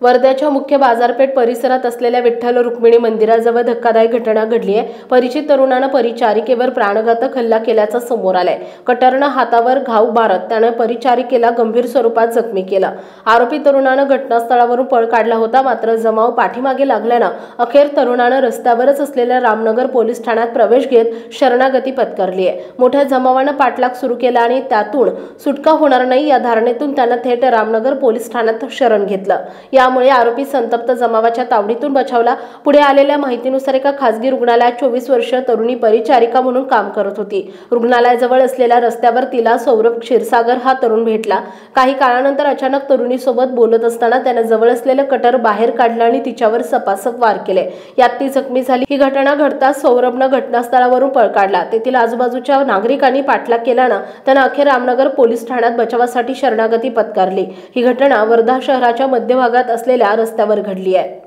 वर्ध्याच्या मुख्य बाजारपेठ परिसरात असलेल्या विठ्ठल रुक्मिणी मंदिराजवळ धक्कादायक घटना घडली आहे। परिचित तरुणानं परिचारिकेवर प्राणघातक हल्ला केल्याचं समोर आलंय। कटरनं हातावर घाव मारत त्यानं परिचारिकेला गंभीर स्वरूपात जखमी केलं। आरोपी तरुणानं घटनास्थळावरून पळ काढला होता, मात्र जमाव पाठीमागे लागल्यानं अखेर तरुणानं रस्त्यावरच असलेल्या रामनगर पोलीस ठाण्यात प्रवेश घेत शरणागती पत्करली आहे। मोठ्या जमावानं पाठलाग सुरू केला आणि त्यातून सुटका होणार नाही या धारणेतून त्यानं थेट रामनगर पोलीस ठाण्यात शरण घेतलं। यामुळे आरोपी संतप्त जमावाच्या तावडीतून बचावला। पुढे आलेल्या माहितीनुसार एका खासगी रुग्णालयात 24 वर्षीय तरुणी परिचारिका म्हणून काम करत होती। रुग्णालयाजवळ असलेल्या रस्त्यावर तिला सौरभ क्षीरसागर हा तरुण भेटला। काही काळानंतर अचानक तरुणीसोबत बोलत असताना त्याने जवळ असलेलं कटर बाहेर काढलं आणि तिच्यावर सपासप वार केले। यात ती जखमी झाली। ही घटना घडताच सौरभनं घटनास्थळावरून पळ काढला। तेथील आजूबाजूच्या नागरिकांनी पाठलाग केल्यानं त्यानं अखेर रामनगर पोलीस ठाण्यात बचावासाठी शरणागती पत्करली। ही घटना वर्धा शहराच्या मध्यभागात असलेल्या रस्त्यावर घडली आहे।